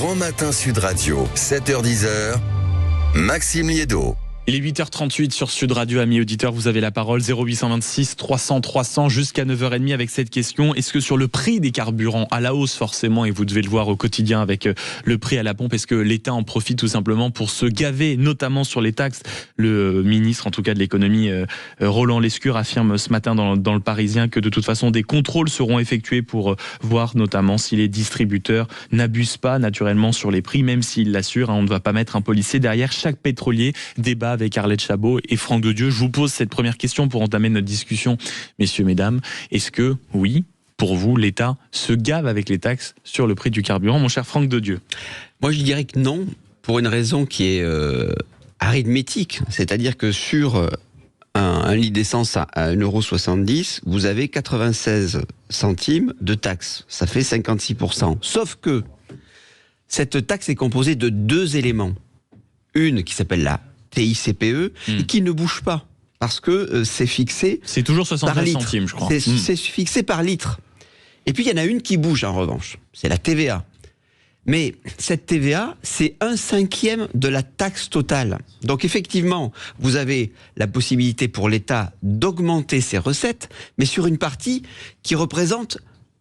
Grand Matin Sud Radio, 7h-10h, Maxime Liédo. Il est 8h38 sur Sud Radio, amis auditeurs, vous avez la parole, 0826 300 300 jusqu'à 9h30 avec cette question. Est-ce que sur le prix des carburants, à la hausse forcément, et vous devez le voir au quotidien avec le prix à la pompe, est-ce que l'État en profite tout simplement pour se gaver, notamment sur les taxes? Le ministre, en tout cas de l'économie, Roland Lescure, affirme ce matin dans le Parisien que de toute façon des contrôles seront effectués pour voir notamment si les distributeurs n'abusent pas naturellement sur les prix, même s'il l'assure, on ne va pas mettre un policier derrière chaque pétrolier. Débat avec Arlette Chabot et Franck Dedieu. Je vous pose cette première question pour entamer notre discussion, messieurs, mesdames. Est-ce que, oui, pour vous, l'État se gave avec les taxes sur le prix du carburant, mon cher Franck Dedieu? Moi, je dirais que non, pour une raison qui est arithmétique. C'est-à-dire que sur un litre d'essence à 1,70 €, vous avez 96 centimes de taxe. Ça fait 56%. Sauf que cette taxe est composée de deux éléments. Une qui s'appelle la TICPE et qui ne bouge pas parce que c'est fixé. C'est toujours 69 centimes, je crois. C'est fixé par litre. Et puis il y en a une qui bouge en revanche, c'est la TVA. Mais cette TVA, c'est 1/5 de la taxe totale. Donc effectivement, vous avez la possibilité pour l'État d'augmenter ses recettes, mais sur une partie qui représente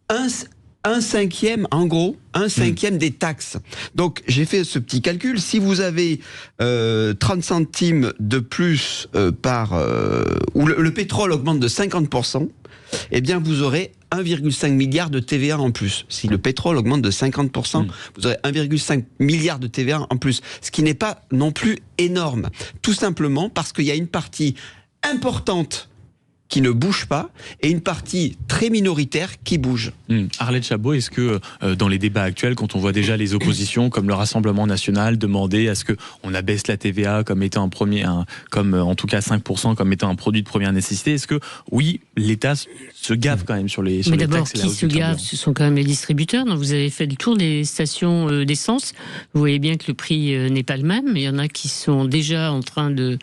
1/5, en gros, 1/5 des taxes. Donc, j'ai fait ce petit calcul. Si vous avez 30 centimes de plus où le pétrole augmente de 50%, eh bien, vous aurez 1,5 milliard de TVA en plus. Si le pétrole augmente de 50%, vous aurez 1,5 milliard de TVA en plus. Ce qui n'est pas non plus énorme. Tout simplement parce qu'il y a une partie importante qui ne bouge pas, et une partie très minoritaire qui bouge. Arlette Chabot, est-ce que dans les débats actuels, quand on voit déjà les oppositions, comme le Rassemblement National, demander à ce qu'on abaisse la TVA comme étant en tout cas 5%, comme étant un produit de première nécessité, est-ce que, oui, l'État se gave quand même sur les taxes? Mais d'abord, qui se gave? Ce sont quand même les distributeurs. Donc vous avez fait le tour des stations d'essence. Vous voyez bien que le prix n'est pas le même. Il y en a qui sont déjà en train de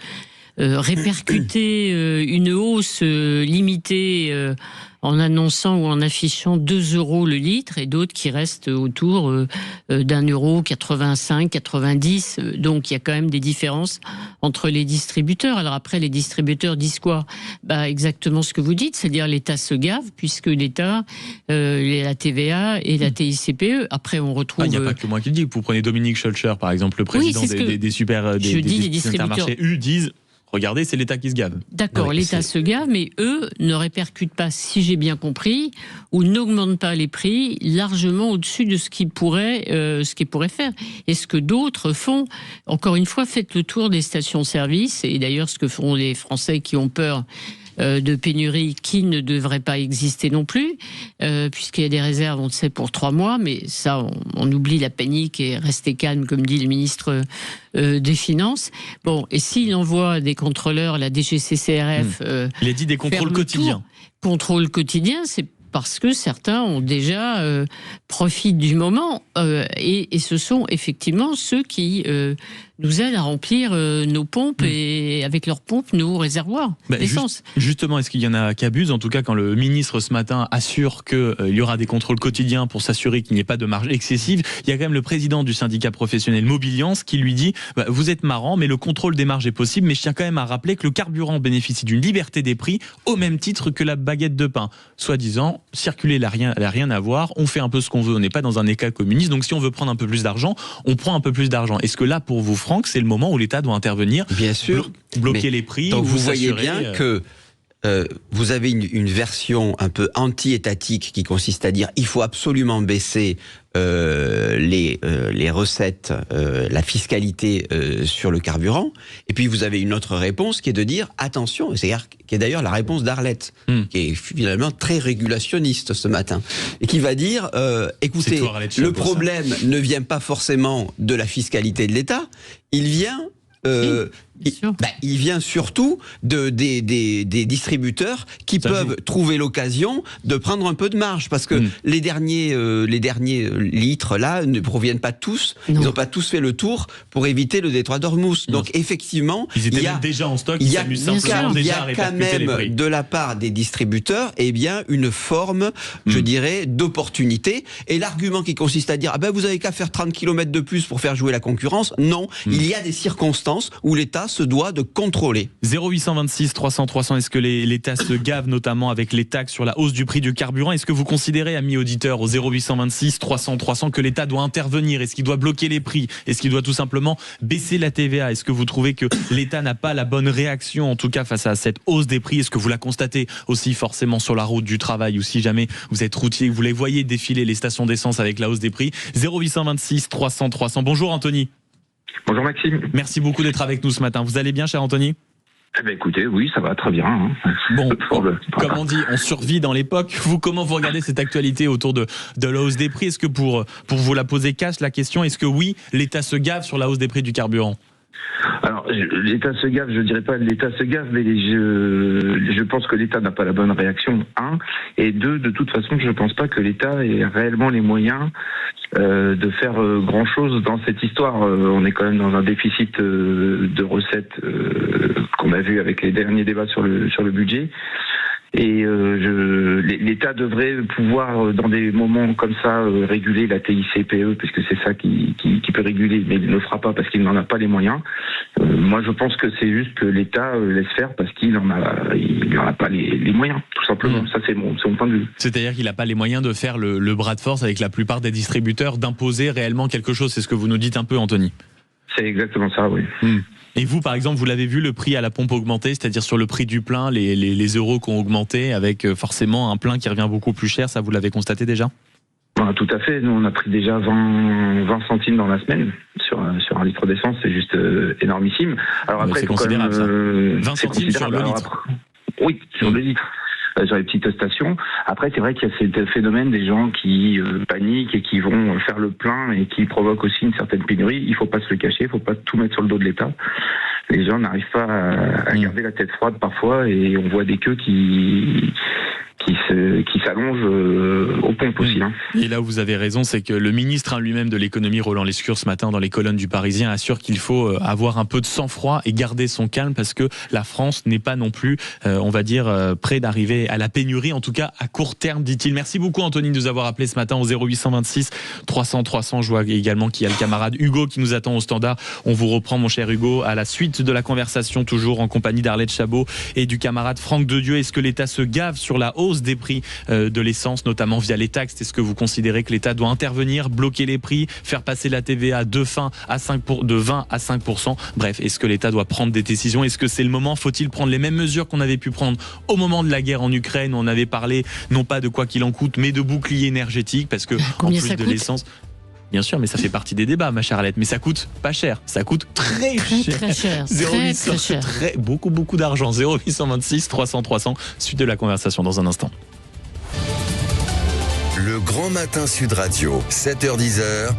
répercuter une hausse limitée en annonçant ou en affichant 2 € le litre, et d'autres qui restent autour d'1,85 €, 90. Donc il y a quand même des différences entre les distributeurs. Alors après, les distributeurs disent quoi? Exactement ce que vous dites, c'est-à-dire l'État se gave, puisque l'État, la TVA et la TICPE. Après, on retrouve... Il n'y a pas que moi qui le dis. Vous prenez Dominique Scholcher, par exemple, le président des distributeurs disent... Regardez, c'est l'État qui se gave. D'accord, l'État se gave, mais eux ne répercutent pas, si j'ai bien compris, ou n'augmentent pas les prix largement au-dessus de ce qu'ils pourraient faire. Et ce que d'autres font, encore une fois, faites le tour des stations-service, et d'ailleurs ce que font les Français qui ont peur de pénurie qui ne devrait pas exister non plus, puisqu'il y a des réserves, on le sait, pour 3 mois, mais ça, on oublie la panique et restez calme, comme dit le ministre des Finances. Bon, et s'il envoie des contrôleurs, la DGCCRF... il a dit des contrôles quotidiens. Contrôle quotidien, c'est parce que certains ont déjà profitent du moment et ce sont effectivement ceux qui nous aident à remplir nos pompes et avec leurs pompes nos réservoirs d'essence. Justement, est-ce qu'il y en a qui abusent? En tout cas, quand le ministre ce matin assure qu'il y aura des contrôles quotidiens pour s'assurer qu'il n'y ait pas de marge excessive, il y a quand même le président du syndicat professionnel Mobiliance qui lui dit vous êtes marrant, mais le contrôle des marges est possible, mais je tiens quand même à rappeler que le carburant bénéficie d'une liberté des prix au même titre que la baguette de pain. Soi-disant, circuler n'a rien à voir, on fait un peu ce qu'on veut, on n'est pas dans un État communiste, donc si on veut prendre un peu plus d'argent, on prend un peu plus d'argent. Est-ce que là, pour vous, Franck, c'est le moment où l'État doit intervenir? Bien sûr. Bloquer les prix? Donc vous voyez bien que vous avez une version un peu anti-étatique qui consiste à dire il faut absolument baisser les recettes, la fiscalité sur le carburant. Et puis vous avez une autre réponse qui est de dire attention, c'est-à-dire qui est d'ailleurs la réponse d'Arlette, qui est finalement très régulationniste ce matin, et qui va dire écoutez, le problème ne vient pas forcément de la fiscalité de l'État, il vient il vient surtout des distributeurs qui peuvent trouver l'occasion de prendre un peu de marge, parce que les derniers litres là ne proviennent pas tous, ils n'ont pas tous fait le tour pour éviter le détroit d'Ormuz. Donc effectivement, ils étaient même déjà en stock, ils s'amusent simplement déjà à répercuter les prix. De la part des distributeurs, une forme, je dirais, d'opportunité. Et l'argument qui consiste à dire vous avez qu'à faire 30 km de plus pour faire jouer la concurrence, non, il y a des circonstances où l'État se doit de contrôler. 0826 300 300, est-ce que l'État se gave notamment avec les taxes sur la hausse du prix du carburant? Est-ce que vous considérez, amis auditeurs, au 0826 300 300, que l'État doit intervenir? Est-ce qu'il doit bloquer les prix? Est-ce qu'il doit tout simplement baisser la TVA? Est-ce que vous trouvez que l'État n'a pas la bonne réaction, en tout cas face à cette hausse des prix? Est-ce que vous la constatez aussi forcément sur la route du travail, ou si jamais vous êtes routier, vous les voyez défiler les stations d'essence avec la hausse des prix? 0826 300 300. Bonjour Anthony. Bonjour Maxime. Merci beaucoup d'être avec nous ce matin. Vous allez bien, cher Anthony? Écoutez, oui, ça va très bien. Bon, comme on dit, on survit dans l'époque. Comment vous regardez cette actualité autour de la hausse des prix? Est-ce que pour vous la poser cash, la question, est-ce que oui, l'État se gave sur la hausse des prix du carburant? Alors, l'État se gave, je dirais pas l'État se gave, mais je pense que l'État n'a pas la bonne réaction, et deux, de toute façon, je pense pas que l'État ait réellement les moyens de faire grand-chose dans cette histoire. On est quand même dans un déficit de recettes qu'on a vu avec les derniers débats sur le budget. Et l'État devrait pouvoir, dans des moments comme ça, réguler la TICPE, puisque c'est ça qui peut réguler, mais il ne le fera pas parce qu'il n'en a pas les moyens. Moi, je pense que c'est juste que l'État laisse faire parce qu'il n'en a pas les moyens, tout simplement. Ça, c'est mon point de vue. C'est-à-dire qu'il n'a pas les moyens de faire le bras de force avec la plupart des distributeurs, d'imposer réellement quelque chose. C'est ce que vous nous dites un peu, Anthony. C'est exactement ça, oui. Et vous, par exemple, vous l'avez vu, le prix à la pompe augmenter, c'est-à-dire sur le prix du plein, les euros qui ont augmenté, avec forcément un plein qui revient beaucoup plus cher, ça vous l'avez constaté déjà? Tout à fait. Nous, on a pris déjà 20 centimes dans la semaine sur un litre d'essence. C'est juste énormissime. Alors après, c'est considérable, ça. 20 centimes sur le litre. Oui, sur le litre. Sur les petites stations. Après, c'est vrai qu'il y a ce phénomène des gens qui paniquent et qui vont faire le plein et qui provoquent aussi une certaine pénurie. Il faut pas se le cacher, il faut pas tout mettre sur le dos de l'État. Les gens n'arrivent pas à garder la tête froide parfois, et on voit des queues qui s'allongent aux pompes aussi. Et là où vous avez raison, c'est que le ministre lui-même de l'économie, Roland Lescure, ce matin dans les colonnes du Parisien, assure qu'il faut avoir un peu de sang-froid et garder son calme, parce que la France n'est pas non plus, on va dire, près d'arriver à la pénurie, en tout cas à court terme, dit-il. Merci beaucoup Anthony de nous avoir appelé ce matin au 0826 300 300. Je vois également qu'il y a le camarade Hugo qui nous attend au standard. On vous reprend, mon cher Hugo, à la suite de la conversation, toujours en compagnie d'Arlette Chabot et du camarade Franck Dedieu. Est-ce que l'État se gave sur la hausse des prix de l'essence, notamment via les taxes? Est-ce que vous considérez que l'État doit intervenir, bloquer les prix, faire passer la TVA de 20 à 5%? Bref, est-ce que l'État doit prendre des décisions? Est-ce que c'est le moment? Faut-il prendre les mêmes mesures qu'on avait pu prendre au moment de la guerre en Ukraine? On avait parlé non pas de quoi qu'il en coûte, mais de bouclier énergétique, parce que en plus de l'essence... Bien sûr, mais ça fait partie des débats, ma chère Alette. Mais ça coûte pas cher, ça coûte très cher. Très cher. 0800, très cher. Beaucoup d'argent. 0826 300 300. Suite de la conversation dans un instant. Le Grand Matin Sud Radio, 7h-10h,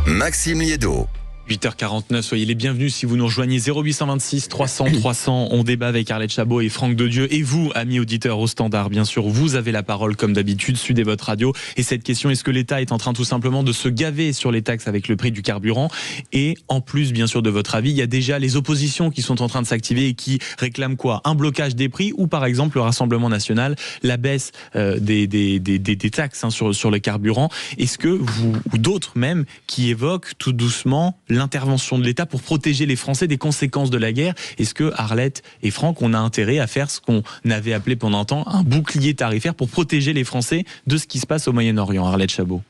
Maxime Liédo. 8h49, soyez les bienvenus si vous nous rejoignez. 0826 300 300. On débat avec Arlette Chabot et Franck Dedieu. Et vous, amis auditeurs au standard, bien sûr, vous avez la parole comme d'habitude. Sud est votre radio. Et cette question, est-ce que l'État est en train tout simplement de se gaver sur les taxes avec le prix du carburant? Et en plus, bien sûr, de votre avis, il y a déjà les oppositions qui sont en train de s'activer et qui réclament quoi? Un blocage des prix, ou par exemple le Rassemblement national, la baisse des taxes sur le carburant. Est-ce que vous, ou d'autres même, qui évoquent tout doucement l'intervention de l'État pour protéger les Français des conséquences de la guerre? Est-ce que Arlette et Franck, on a intérêt à faire ce qu'on avait appelé pendant un temps un bouclier tarifaire pour protéger les Français de ce qui se passe au Moyen-Orient? Arlette Chabot.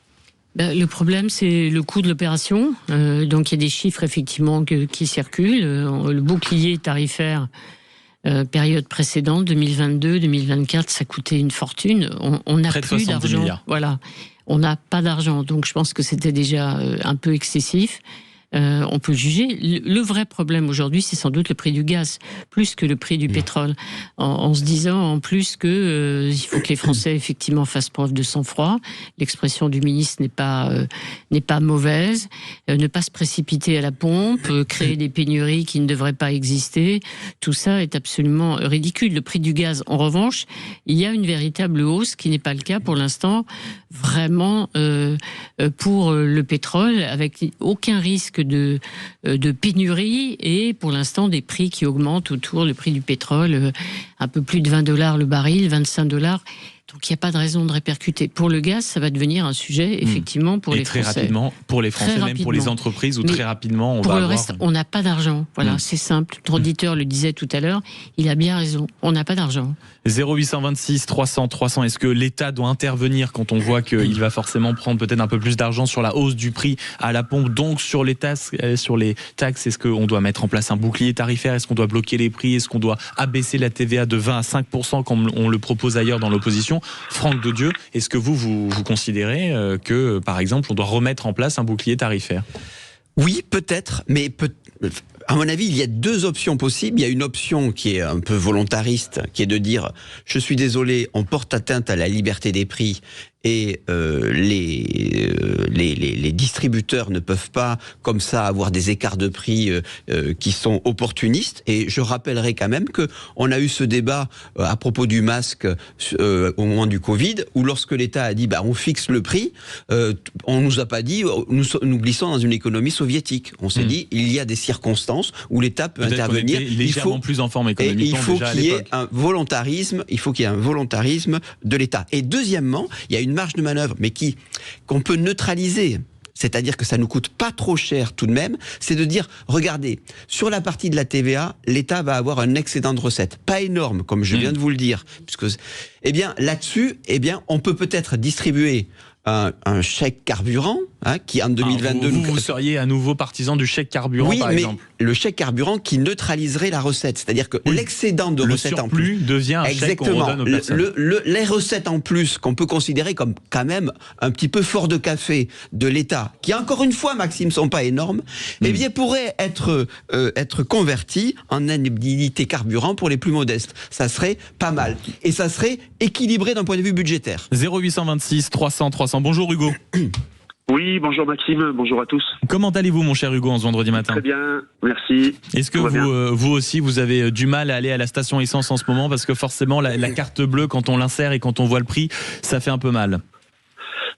Le problème, c'est le coût de l'opération. Donc il y a des chiffres effectivement qui circulent. Le bouclier tarifaire période précédente, 2022-2024, ça coûtait une fortune. On n'a plus d'argent. Milliards. Voilà. On n'a pas d'argent. Donc je pense que c'était déjà un peu excessif. on peut juger. Le vrai problème aujourd'hui, c'est sans doute le prix du gaz, plus que le prix du pétrole. En se disant en plus que il faut que les Français effectivement fassent preuve de sang-froid. L'expression du ministre n'est pas mauvaise. Ne pas se précipiter à la pompe, créer des pénuries qui ne devraient pas exister. Tout ça est absolument ridicule. Le prix du gaz, en revanche, il y a une véritable hausse qui n'est pas le cas pour l'instant, vraiment pour le pétrole, avec aucun risque de pénurie et pour l'instant des prix qui augmentent autour du prix du pétrole, un peu plus de $20 le baril, $25. Donc il n'y a pas de raison de répercuter. Pour le gaz, ça va devenir un sujet, effectivement, pour les Français. Très rapidement, pour les Français, même pour les entreprises, ou très rapidement, on va avoir... Pour le reste, on n'a pas d'argent. Voilà, c'est simple. Notre auditeur le disait tout à l'heure, il a bien raison. On n'a pas d'argent. 0826 300 300, est-ce que l'État doit intervenir quand on voit qu'il va forcément prendre peut-être un peu plus d'argent sur la hausse du prix à la pompe, donc sur les taxes, est-ce qu'on doit mettre en place un bouclier tarifaire, est-ce qu'on doit bloquer les prix, est-ce qu'on doit abaisser la TVA de 20 à 5% comme on le propose ailleurs dans l'opposition? Franck Dedieu, est-ce que vous considérez que, par exemple, on doit remettre en place un bouclier tarifaire? Oui, peut-être, mais à mon avis, il y a deux options possibles. Il y a une option qui est un peu volontariste, qui est de dire « je suis désolé, on porte atteinte à la liberté des prix ». Et les distributeurs ne peuvent pas, comme ça, avoir des écarts de prix qui sont opportunistes. Et je rappellerai quand même que on a eu ce débat à propos du masque au moment du Covid, où lorsque l'État a dit on fixe le prix, on nous a pas dit nous glissons dans une économie soviétique. On s'est dit il y a des circonstances où l'État peut intervenir. Il faut plus en forme économiquement. Il faut qu'il y ait un volontarisme. Il faut qu'il y ait un volontarisme de l'État. Et deuxièmement, il y a une marge de manœuvre, mais qu'on peut neutraliser. C'est-à-dire que ça nous coûte pas trop cher tout de même, c'est de dire, regardez, sur la partie de la TVA, l'État va avoir un excédent de recettes. Pas énorme, comme je viens de vous le dire. Puisque, là-dessus, on peut peut-être distribuer un chèque carburant, qui en 2022... Vous seriez à nouveau partisan du chèque carburant, par exemple? Oui, mais le chèque carburant qui neutraliserait la recette. C'est-à-dire que l'excédent de recettes en plus... devient un chèque qu'on redonne aux personnes. Les recettes en plus, qu'on peut considérer comme quand même un petit peu fort de café de l'État, qui encore une fois, Maxime, ne sont pas énormes, pourraient être convertis en indemnité carburant pour les plus modestes. Ça serait pas mal. Et ça serait équilibré d'un point de vue budgétaire. 0826 300 300. Bonjour Hugo. Oui, bonjour Maxime, bonjour à tous. Comment allez-vous mon cher Hugo en ce vendredi matin? Très bien, merci. Est-ce que vous aussi vous avez du mal à aller à la station essence en ce moment, parce que forcément la carte bleue, quand on l'insère et quand on voit le prix, ça fait un peu mal?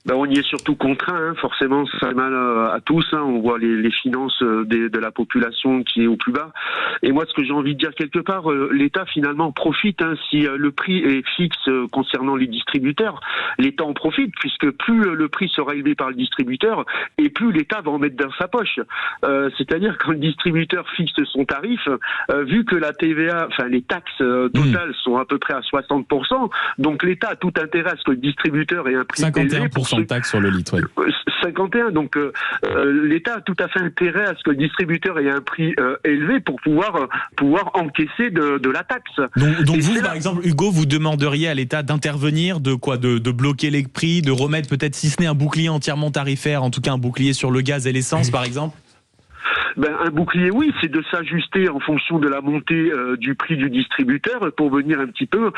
On y est surtout contraint, forcément, ça fait mal à tous. On voit les finances de la population qui est au plus bas. Et moi, ce que j'ai envie de dire quelque part, l'État finalement profite. Si le prix est fixe concernant les distributeurs, l'État en profite, puisque plus le prix sera élevé par le distributeur, et plus l'État va en mettre dans sa poche. C'est-à-dire quand le distributeur fixe son tarif, vu que la TVA, les taxes totales sont à peu près à 60%, donc l'État a tout intérêt à ce que le distributeur ait un prix 51% de taxes sur le litre. 51, donc l'État a tout à fait intérêt à ce que le distributeur ait un prix élevé pour pouvoir encaisser de la taxe. Donc vous, par exemple, Hugo, vous demanderiez à l'État d'intervenir, de bloquer les prix, de remettre peut-être, si ce n'est un bouclier entièrement tarifaire, en tout cas un bouclier sur le gaz et l'essence, par exemple? Un bouclier, oui, c'est de s'ajuster en fonction de la montée du prix du distributeur pour venir un petit peu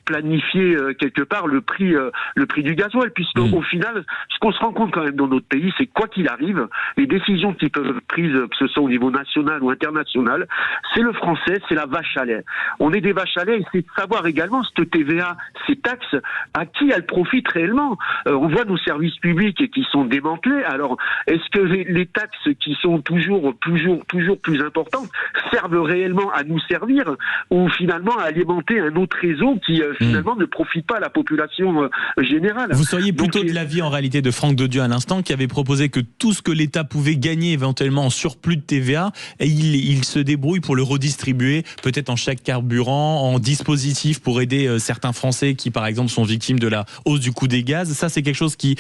planifier quelque part le prix du gasoil, puisque au final, ce qu'on se rend compte quand même dans notre pays, c'est quoi qu'il arrive, les décisions qui peuvent être prises, que ce soit au niveau national ou international, c'est le français, c'est la vache à lait. On est des vaches à lait, et c'est de savoir également cette TVA, ces taxes, à qui elles profitent réellement. On voit nos services publics qui sont démantelés. Alors, est-ce que les taxes qui sont toujours plus importantes servent réellement à nous servir, ou finalement à alimenter un autre réseau qui finalement ne profite pas à la population générale? Vous seriez plutôt de l'avis en réalité de Franck Dedieu à l'instant, qui avait proposé que tout ce que l'État pouvait gagner éventuellement en surplus de TVA, et il se débrouille pour le redistribuer, peut-être en chèque carburant, en dispositif pour aider certains Français qui par exemple sont victimes de la hausse du coût des gaz. Ça, c'est quelque chose qui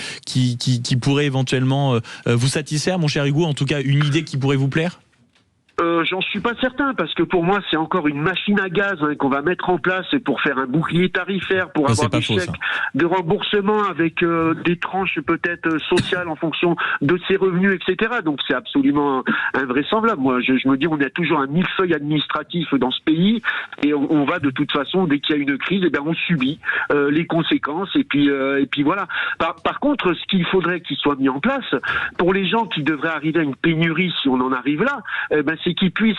pourrait éventuellement vous satisfaire, mon cher Hugo, en tout cas une idée qui pourrait vous plaire? J'en suis pas certain, parce que pour moi c'est encore une machine à gaz qu'on va mettre en place pour faire un bouclier tarifaire, pour avoir des chèques de remboursement avec des tranches peut-être sociales en fonction de ses revenus, etc. Donc c'est absolument invraisemblable. Moi je me dis, on a toujours un millefeuille administratif dans ce pays, et on va de toute façon, dès qu'il y a une crise, eh ben on subit les conséquences, et puis voilà. Par contre, ce qu'il faudrait qu'il soit mis en place pour les gens qui devraient arriver à une pénurie, si on en arrive là, c'est qu'ils puissent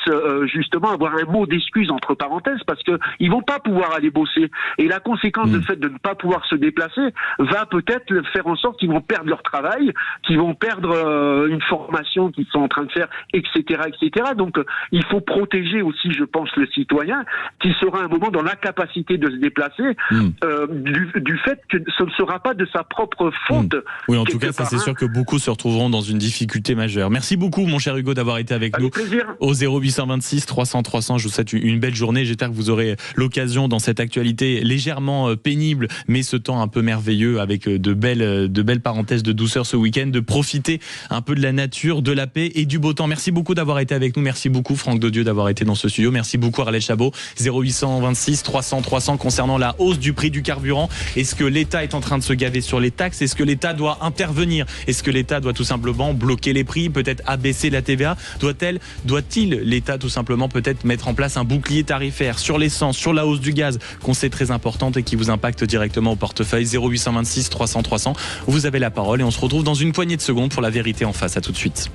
justement avoir un mot d'excuse entre parenthèses, parce que ils vont pas pouvoir aller bosser, et la conséquence du fait de ne pas pouvoir se déplacer va peut-être faire en sorte qu'ils vont perdre leur travail, qu'ils vont perdre une formation qu'ils sont en train de faire, etc., etc. Donc il faut protéger aussi, je pense, le citoyen qui sera à un moment dans l'incapacité de se déplacer du fait que ce ne sera pas de sa propre faute. Oui, en tout cas, ça c'est sûr que beaucoup se retrouveront dans une difficulté majeure. Merci beaucoup, mon cher Hugo, d'avoir été avec nous. Plaisir. Au 0826 300 300, je vous souhaite une belle journée. J'espère que vous aurez l'occasion, dans cette actualité légèrement pénible, mais ce temps un peu merveilleux, avec de belles parenthèses de douceur ce week-end, de profiter un peu de la nature, de la paix et du beau temps. Merci beaucoup d'avoir été avec nous. Merci beaucoup, Franck Dodieu, d'avoir été dans ce studio. Merci beaucoup, Arlette Chabot. 0826 300 300, concernant la hausse du prix du carburant. Est-ce que l'État est en train de se gaver sur les taxes? Est-ce que l'État doit intervenir? Est-ce que l'État doit tout simplement bloquer les prix, peut-être abaisser la TVA? Doit-il, l'État, tout simplement, peut-être mettre en place un bouclier tarifaire sur l'essence, sur la hausse du gaz, qu'on sait très importante et qui vous impacte directement au portefeuille? 0826 300 300, vous avez la parole, et on se retrouve dans une poignée de secondes pour La Vérité en face. À tout de suite.